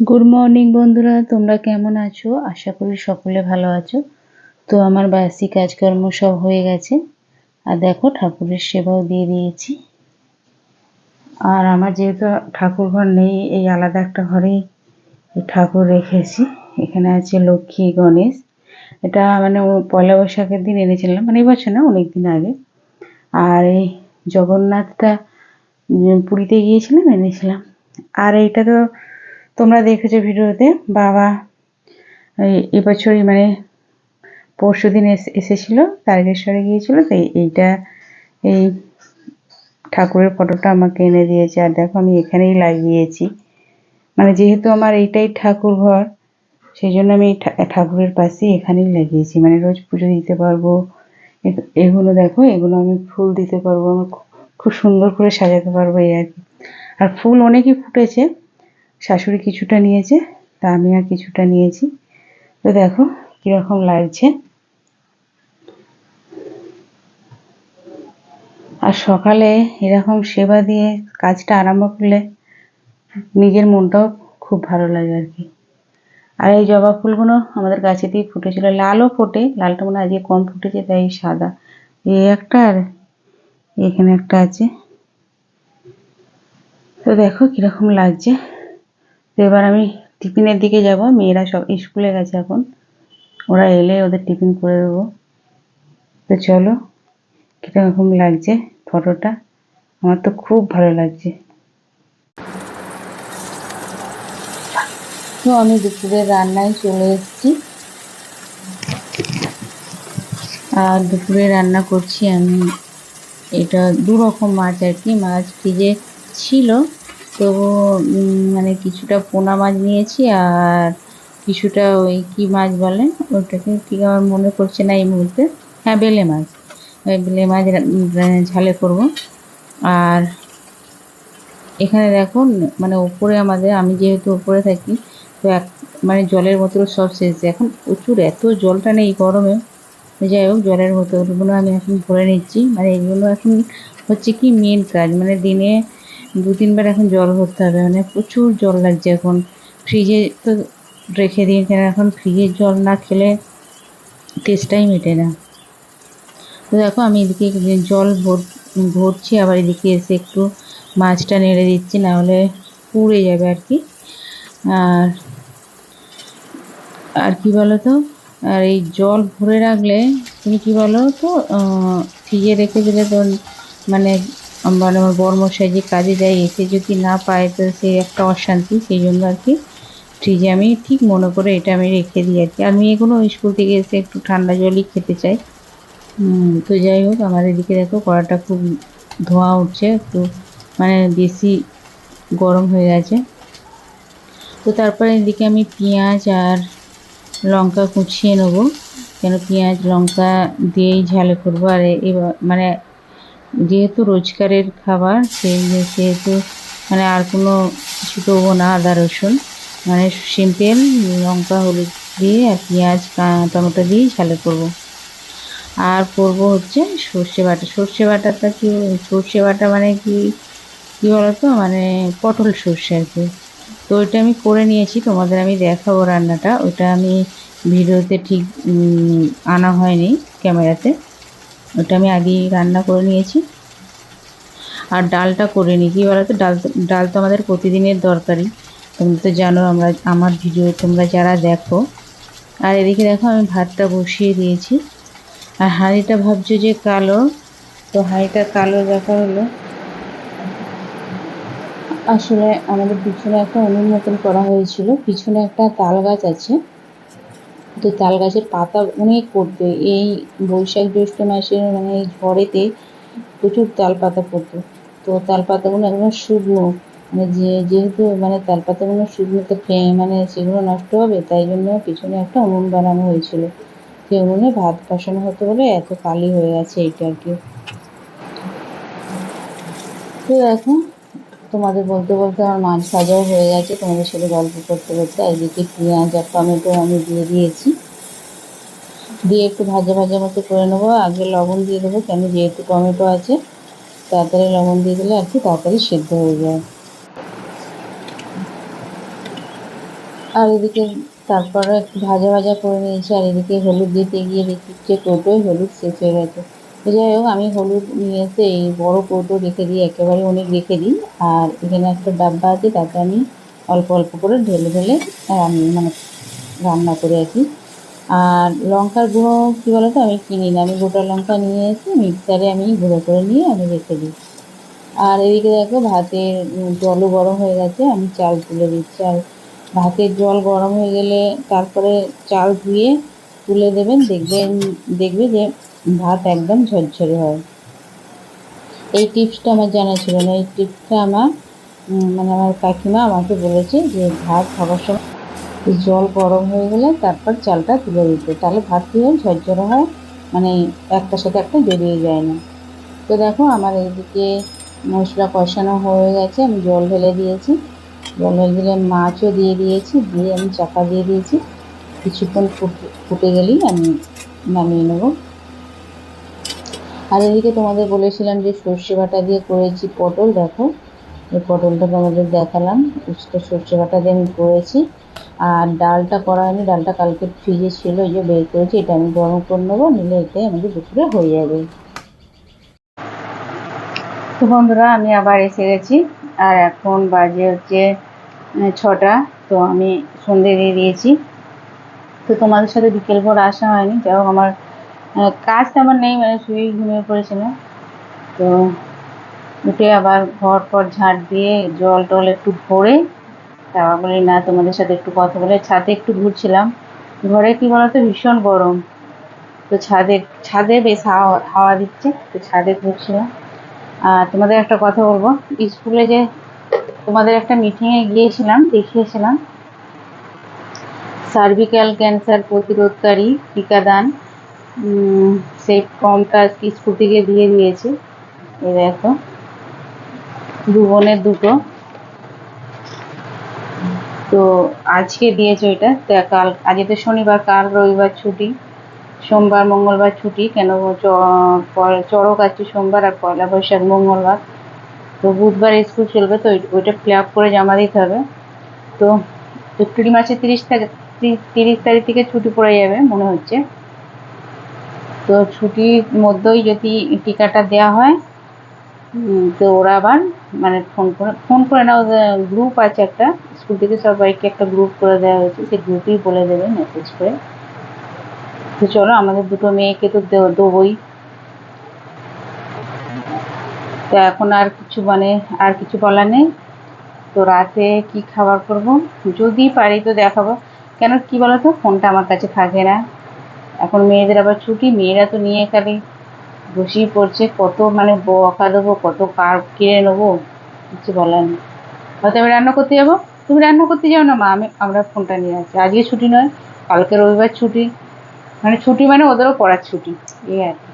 Good morning বন্ধুরা, তোমরা কেমন আছো? আশা করি সকলে ভালো আছো। তো আমার বাসি কাজকর্ম সব হয়ে গেছে, আর দেখো ঠাকুরের সেবাও দিয়ে দিয়েছি। আর আমার যেহেতু ঠাকুর ঘর নেই, এই আলাদা একটা ঘরেই ঠাকুর রেখেছি। এখানে আছে লক্ষ্মী, গণেশ। এটা মানে পয়লা বৈশাখের দিন এনেছিলাম, মানে এবছর না, অনেক দিন আগে। আর এই জগন্নাথটা পুরীতে গিয়েছিলাম, এনেছিলাম। আর এইটা তো তোমরা দেখেছো ভিডিওতে, বাবা এবছরই মানে পরশুদিন এসেছিল, তারকেশ্বরে গিয়েছিল। তো এইটা, এই ঠাকুরের ফটোটা আমাকে এনে দিয়েছে। আর দেখো আমি এখানেই লাগিয়েছি, মানে যেহেতু আমার এইটাই ঠাকুর ঘর, সেই জন্য আমি ঠাকুরের পাশেই এখানেই লাগিয়েছি, মানে রোজ পুজো দিতে পারবো। এগুলো দেখো, এগুলো আমি ফুল দিতে পারবো, আমার খুব সুন্দর করে সাজাতে পারবো, এই আর কি। আর ফুল অনেকই ফুটেছে, শাশুড়ি কিছুটা নিয়েছে, তা আমি আর কিছুটা নিয়েছি। তো দেখো কিরকম লাগছে। আর সকালে এরকম সেবা দিয়ে কাজটা আরম্ভ করলে নিজের মনটাও খুব ভালো লাগে আর কি। আর এই জবা ফুলগুলো আমাদের গাছেতেই ফুটেছিল, লালও ফোটে, লালটা মনে হয় আজকে কম ফুটেছে, তাই সাদা এই একটা, আর এখানে একটা আছে। তো দেখো কিরকম লাগছে। তো এবার আমি টিফিনের দিকে যাব, মেয়েরা সব স্কুলে গেছে এখন, ওরা এলে ওদের টিফিন করে দেবো। তো চলো, কিরকম লাগছে ফটোটা, আমার তো খুব ভালো লাগছে। তো আমি দুপুরের রান্নায় চলে এসেছি। আর দুপুরে রান্না করছি আমি, এটা দু রকম মাছ আর কি। মাছ ফ্রিজে ছিল, তো মানে কিছুটা পোনা মাছ নিয়েছি, আর কিছুটা ওই কি মাছ বলে ওটাকে, ঠিক আমার মনে পড়ছে না এই মুহূর্তে। হ্যাঁ, বেলে মাছ। ওই বেলে মাছ ঝালে করব। আর এখানে দেখো, মানে ওপরে আমাদের, আমি যেহেতু ওপরে থাকি, তো মানে জলের বোতল সব শেষ। এখন প্রচুর, এত জলটা নেই গরমে। যাই হোক, জলের বোতলগুলো আমি এখন ভরে নিচ্ছি। মানে এগুলো এখন হচ্ছে কি মেন কাজ, মানে দিনে 2-3 বার এখন জল ভরতে হবে, মানে প্রচুর জল লাগছে এখন। ফ্রিজে তো রেখে দিই, কেন এখন ফ্রিজের জল না খেলে টেস্টটাই মেটে না। তো দেখো আমি এদিকে জল ভরছি, আবার এদিকে এসে একটু মাছটা নেড়ে দিচ্ছি, নাহলে পুড়ে যাবে আর কি। আর আর কি বলো তো, আর এই জল ভরে রাখলে তুমি কি বলো তো, ফ্রিজে রেখে দিলে তো মানে মানে আমার বরমশাই যে কাজে যায়, এসে যদি না পায় তো সে একটা অশান্তি। সেই জন্য আর কি ফ্রিজে আমি ঠিক মনে করে এটা আমি রেখে দিই আর কি। আর মেয়েগুলো স্কুল থেকে এসে একটু ঠান্ডা জলই খেতে চাই। তো যাই হোক, আমার এদিকে দেখো কড়াটা খুব ধোঁয়া উঠছে, একটু মানে বেশি গরম হয়ে গেছে। তো তারপরে এদিকে আমি পেঁয়াজ আর লঙ্কা কুচিয়ে নেবো, কেন পেঁয়াজ লঙ্কা দিয়েই ঝাল করবো। আর এবার মানে যেহেতু রোজকারের খাবার, সেহেতু মানে আর কোনো কিছু দেবো না, আদা রসুন, মানে সিম্পল লঙ্কা হলুদ দিয়ে আর পেঁয়াজ টমেটো দিয়েই ঝাল করবো। আর করবো হচ্ছে সর্ষে বাটা। সর্ষে বাটাটা কি, সর্ষে বাটা মানে কি কী বলতো, মানে পটল সর্ষে আর কি। তো ওইটা আমি করে নিয়েছি, তোমাদের আমি দেখাবো রান্নাটা। ওটা আমি ভিডিওতে ঠিক আনা হয়নি ক্যামেরাতে, ওটা আমি আগেই রান্না করে নিয়েছি। আর ডালটা করে নিই, কী বলতো, ডাল তো আমাদের প্রতিদিনের দরকারি, তোমরা তো জানো, আমার ভিডিও তোমরা যারা দেখো। আর এদিকে দেখো আমি ভাতটা বসিয়ে দিয়েছি। আর হাঁড়িটা ভাবছো যে কালো, তো হাঁড়িটা কালো দেখা হলো, আসলে আমাদের পিছনে একটা উনুন মতন করা হয়েছিল, পিছনে একটা তাল গাছ আছে। তো তাল গাছের পাতা অনেক পড়তো এই বৈশাখ জ্যৈষ্ঠ মাসের, মানে এই ঝড়েতে প্রচুর তাল পাতা পড়তো। তো তাল পাতাগুলো একদম শুকনো, মানে যেহেতু মানে তাল পাতাগুলো শুকনো, তো মানে সেগুলো নষ্ট হবে, তাই জন্য পিছনে একটা উনুন বানানো হয়েছিল। সেই উনুনে ভাত বসানো হতো বলে এত কালি হয়ে গেছে এইটা আর কি। তো দেখো, তোমাদের বলতে বলতে আমার মাছ ভাজাও হয়ে গেছে, তোমাদের সাথে গল্প করতে করতে। এদিকে পেঁয়াজ আর টমেটো আমি দিয়ে দিয়েছি, দিয়ে একটু ভাজা ভাজা মতো করে নেবো। আগে লবণ দিয়ে দেবো, কেন যেহেতু টমেটো আছে, তাড়াতাড়ি লবণ দিয়ে দিলে আর কি তাড়াতাড়ি সেদ্ধ হয়ে যায়। আর এদিকে তারপরে একটু ভাজা ভাজা করে নিয়েছি, আর এদিকে হলুদ দিতে গিয়ে দেখি যে কৌটোয় হলুদ শেষ হয়ে গেছে। তো যাই হোক, আমি হলুদ নিয়ে এসে এই বড় কৌটো রেখে দিই, একেবারে অনেক রেখে দিই। আর এখানে একটা ডাব্বা আছে, তাতে আমি অল্প অল্প করে ঢেলে ঢেলে মানে রান্না করে আর কি। আর লঙ্কার গুঁড়ো কী বলো তো, আমি কিনি না, আমি গোটা লঙ্কা নিয়ে এসে মিক্সারে আমি গুঁড়ো করে নিয়ে আমি রেখে দিই। আর এদিকে দেখো ভাতের জলও গরম হয়ে গেছে, আমি চাল তুলে দিচ্ছি। আর ভাতের জল গরম হয়ে গেলে তারপরে চাল ধুয়ে তুলে দেবেন, দেখবে যে ভাত একদম ঝরঝরে হয়। এই টিপসটা আমার জানা ছিল না, এই টিপসটা আমার মানে আমার কাকিমা আমাকে বলেছে যে ভাত খাবার সময় জল গরম হয়ে গেলে তারপর চালটা তুলে দিতে, তাহলে ভাত কী হয়, ঝরঝরে হয়, মানে একটার সাথে একটা জড়িয়ে যায় না। তো দেখো আমার এইদিকে মশলা কষানো হয়ে গেছে, আমি জল ঢেলে দিয়েছি, জল ঢেলে দিলে মাছও দিয়ে দিয়েছি, দিয়ে আমি চাপা দিয়ে দিয়েছি। কিছুক্ষণ ফুটে গেলেই আমি নামিয়ে নেব। আর এদিকে তোমাদের বলেছিলাম যে সর্ষে বাটা দিয়ে করেছি পটল, দেখো এই পটলটা তোমাদের দেখালাম, সর্ষে বাটা দিয়ে আমি করেছি। আর ডালটা করা হয়নি, ডালটা কালকে ফ্রিজে ছিল, এই যে বের করেছি, এটা আমি গরম করে নেবো, নিলে এটাই আমাদের দুপুরে হয়ে যাবে। তো বন্ধুরা, আমি আবার এসে গেছি, আর এখন বাজে হচ্ছে 6টা। তো আমি সন্ধে দিয়ে দিয়েছি। তো তোমাদের সাথে বিকেল পর আসা হয়নি, যাই হোক আমার কাজ তেমন নেই, মানে শুয়ে ঘুমিয়ে পড়েছিলাম। তো উঠে আবার ঘর পর ঝাঁট দিয়ে জল টল একটু ভরে তারপর বলি না তোমাদের সাথে একটু কথা বলে, ছাদে একটু ঘুরছিলাম। ঘরে কি বলতো, ভীষণ গরম। তো ছাদে বেশ হাওয়া হাওয়া দিচ্ছে, তো ছাদে ঘুরছিলাম। আর তোমাদের একটা কথা বলবো, স্কুলে যে তোমাদের একটা মিটিংয়ে গিয়েছিলাম, দেখিয়েছিলাম সার্ভিক্যাল ক্যান্সার প্রতিরোধকারী টিকাদান, সেই ফর্মটা স্কুল থেকে দিয়ে দিয়েছে। এই দেখো, দু বোনের দুটো। তো আজকে দিয়েছে ওইটা, কাল, আজকে তো শনিবার, কাল রবিবার ছুটি, সোমবার মঙ্গলবার ছুটি, কেন চড়ক আছে সোমবার আর পয়লা বৈশাখ মঙ্গলবার। তো বুধবার স্কুল চলবে, তো ওইটা ফিল আপ করে জমা দিতে হবে। তো এপ্রিল মাসের 30 তারিখ থেকে ছুটি পড়ে যাবে মনে হচ্ছে। তো ছুটির মধ্যেই যদি টিকাটা দেওয়া হয়, তো ওরা আবার মানে ফোন করে না, গ্রুপ আছে একটা, স্কুল থেকে সবাইকে একটা গ্রুপ করে দেওয়া হয়েছে, সেই গ্রুপেই বলে দেবে মেসেজ করে। তো চলো, আমাদের দুটো মেয়েকে তো দেবই। তো এখন আর কিছু আর কিছু বলার নেই। তো রাতে কি খাবার করব, যদি পারি তো দেখাবো। কেন কি বলতো, ফোনটা আমার কাছে থাকে না। এখন মেয়েদের আবার ছুটি, মেয়েরা তো নিয়ে খালি বসেই পড়ছে, কত মানে বকা দেবো, কত কার কিনে নেবো, কিছু বলার নেই। হয়তো আমি রান্না করতে যাবো, তুমি রান্না করতে যাও না মা, আমরা ফোনটা নিয়ে আসছি, আজকে ছুটি নয়, কালকে রবিবার ছুটি, মানে ছুটি মানে ওদেরও পড়ার ছুটি, এই আর কি।